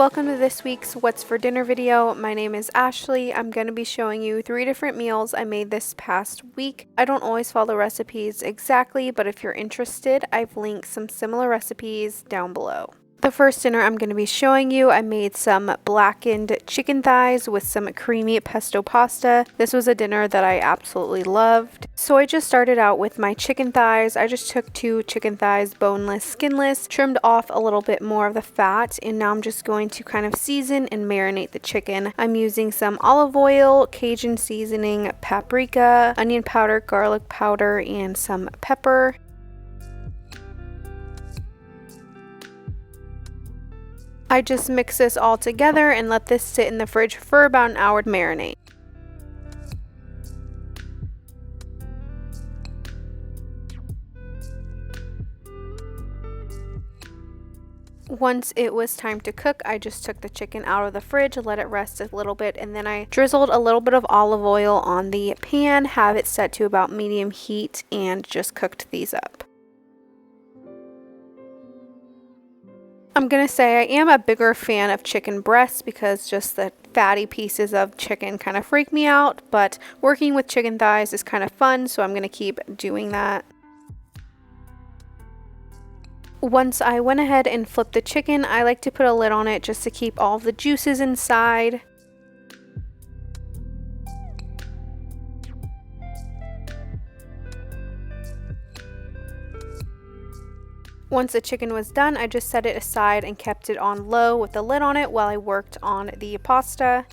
Welcome to this week's What's for Dinner video. My name is Ashley. I'm going to be showing you 3 different meals I made this past week. I don't always follow recipes exactly, but if you're interested, I've linked some similar recipes down below. The first dinner I'm going to be showing you, I made some blackened chicken thighs with some creamy pesto pasta. This was a dinner that I absolutely loved. So I just started out with my chicken thighs. I just took 2 chicken thighs, boneless, skinless, trimmed off a little bit more of the fat, and now I'm just going to kind of season and marinate the chicken. I'm using some olive oil, Cajun seasoning, paprika, onion powder, garlic powder, and some pepper. I just mix this all together and let this sit in the fridge for about an hour to marinate. Once it was time to cook, I just took the chicken out of the fridge, let it rest a little bit, and then I drizzled a little bit of olive oil on the pan, have it set to about medium heat, and just cooked these up. I'm gonna say I am a bigger fan of chicken breasts because just the fatty pieces of chicken kind of freak me out, but working with chicken thighs is kind of fun, so I'm gonna keep doing that. Once I went ahead and flipped the chicken, I like to put a lid on it just to keep all of the juices inside. Once the chicken was done, I just set it aside and kept it on low with the lid on it while I worked on the pasta.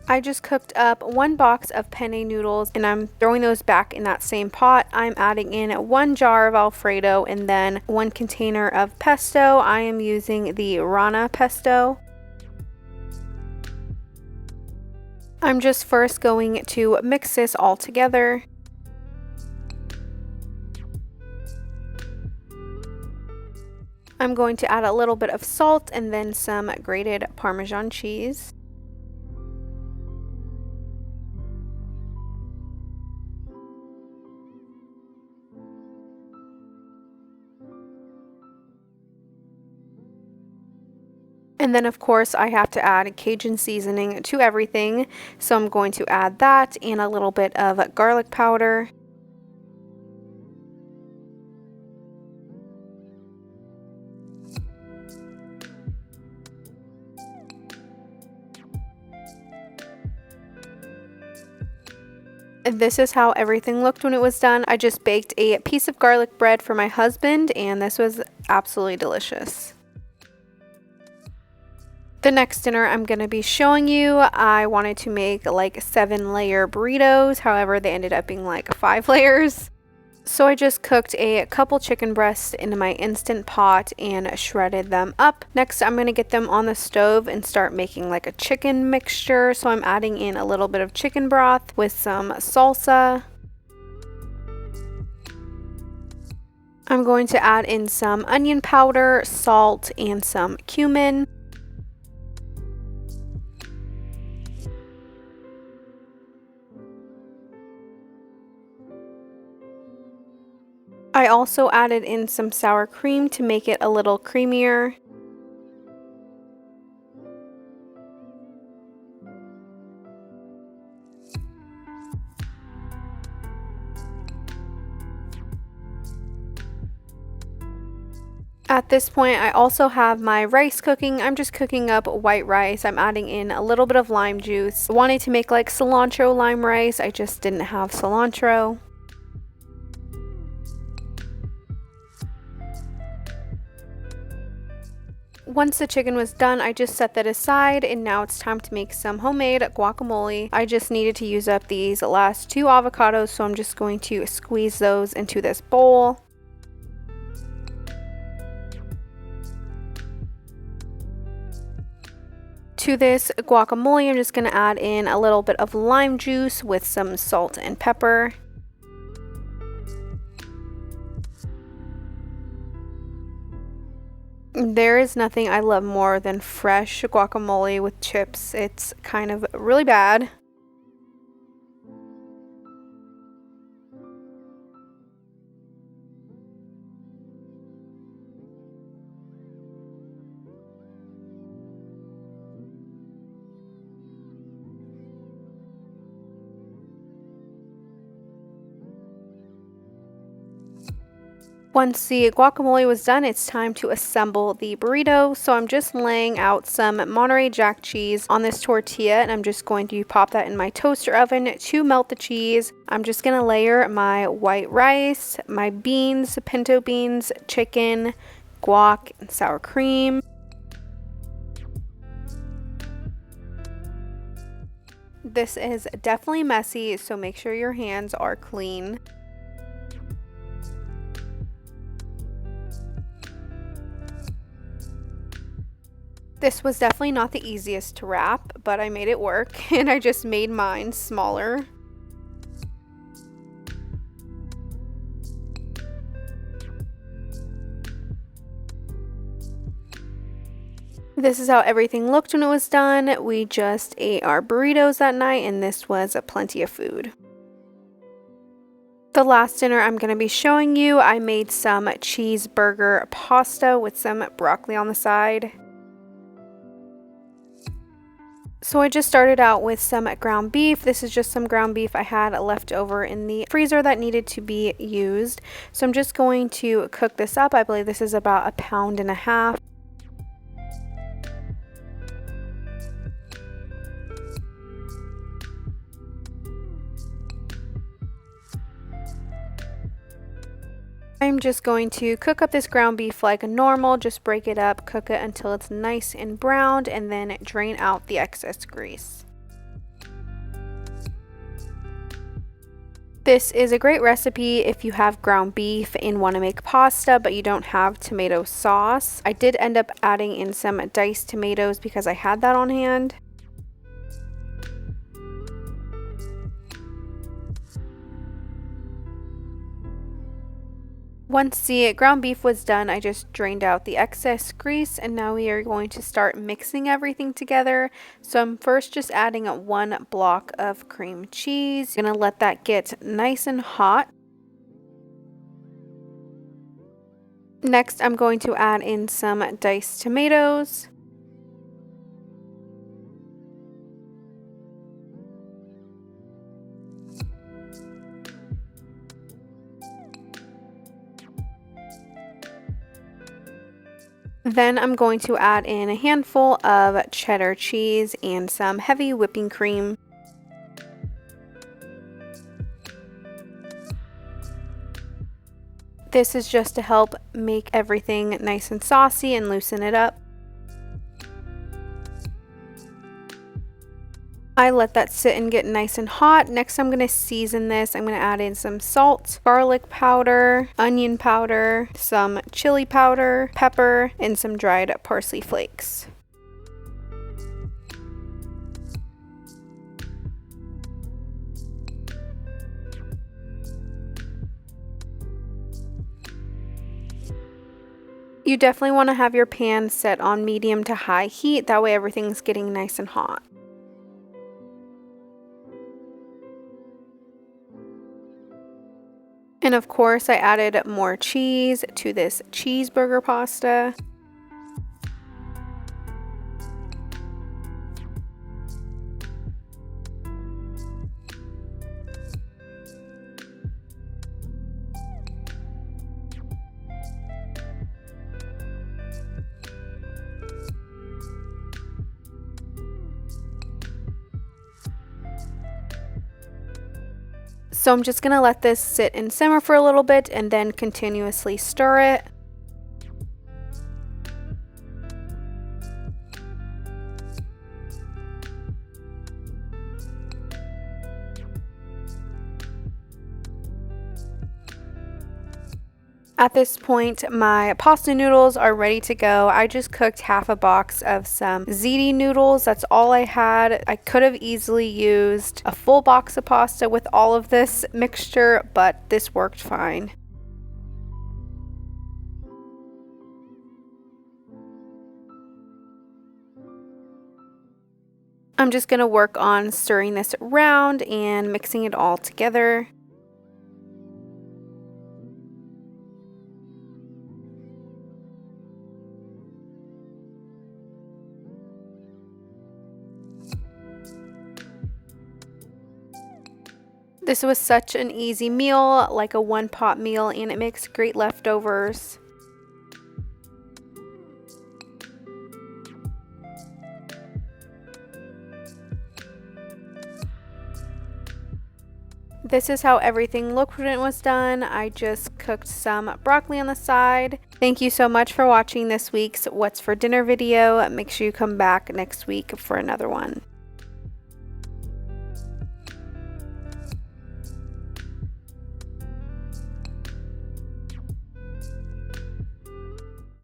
I just cooked up 1 box of penne noodles and I'm throwing those back in that same pot. I'm adding in 1 jar of Alfredo and then 1 container of pesto. I am using the Rana pesto. I'm just first going to mix this all together. I'm going to add a little bit of salt and then some grated Parmesan cheese. And then of course I have to add Cajun seasoning to everything. So I'm going to add that and a little bit of garlic powder. And this is how everything looked when it was done. I just baked a piece of garlic bread for my husband and this was absolutely delicious. The next dinner I'm going to be showing you, I wanted to make like 7 layer burritos, however they ended up being like 5 layers. So I just cooked a couple chicken breasts into my Instant Pot and shredded them up. Next I'm going to get them on the stove and start making like a chicken mixture. So I'm adding in a little bit of chicken broth with some salsa. I'm going to add in some onion powder, salt, and some cumin. I also added in some sour cream to make it a little creamier. At this point, I also have my rice cooking. I'm just cooking up white rice. I'm adding in a little bit of lime juice. I wanted to make like cilantro lime rice. I just didn't have cilantro. Once the chicken was done, I just set that aside and now it's time to make some homemade guacamole. I just needed to use up these last 2 avocados, so I'm just going to squeeze those into this bowl. To this guacamole, I'm just going to add in a little bit of lime juice with some salt and pepper. There is nothing I love more than fresh guacamole with chips. It's kind of really bad. Once the guacamole was done, it's time to assemble the burrito. So I'm just laying out some Monterey Jack cheese on this tortilla, and I'm just going to pop that in my toaster oven to melt the cheese. I'm just going to layer my white rice, my beans, pinto beans, chicken, guac, and sour cream. This is definitely messy, so make sure your hands are clean. This was definitely not the easiest to wrap, but I made it work, and I just made mine smaller. This is how everything looked when it was done. We just ate our burritos that night, and this was plenty of food. The last dinner I'm going to be showing you, I made some cheeseburger pasta with some broccoli on the side. So I just started out with some ground beef. This is just some ground beef I had left over in the freezer that needed to be used. So I'm just going to cook this up. I believe this is about 1.5 pounds. I'm just going to cook up this ground beef like normal, just break it up, cook it until it's nice and browned, and then drain out the excess grease. This is a great recipe if you have ground beef and want to make pasta, but you don't have tomato sauce. I did end up adding in some diced tomatoes because I had that on hand. Once the ground beef was done, I just drained out the excess grease, and now we are going to start mixing everything together. So I'm first just adding 1 block of cream cheese. I'm gonna let that get nice and hot. Next, I'm going to add in some diced tomatoes. Then I'm going to add in a handful of cheddar cheese and some heavy whipping cream. This is just to help make everything nice and saucy and loosen it up. I let that sit and get nice and hot. Next, I'm going to season this. I'm going to add in some salt, garlic powder, onion powder, some chili powder, pepper, and some dried parsley flakes. You definitely want to have your pan set on medium to high heat. That way everything's getting nice and hot. And of course, I added more cheese to this cheeseburger pasta. So I'm just going to let this sit and simmer for a little bit and then continuously stir it. At this point, my pasta noodles are ready to go. I just cooked half a box of some ziti noodles. That's all I had. I could have easily used a full box of pasta with all of this mixture, but this worked fine. I'm just going to work on stirring this around and mixing it all together. This was such an easy meal, like a one-pot meal, and it makes great leftovers. This is how everything looked when it was done. I just cooked some broccoli on the side. Thank you so much for watching this week's What's for Dinner video. Make sure you come back next week for another one.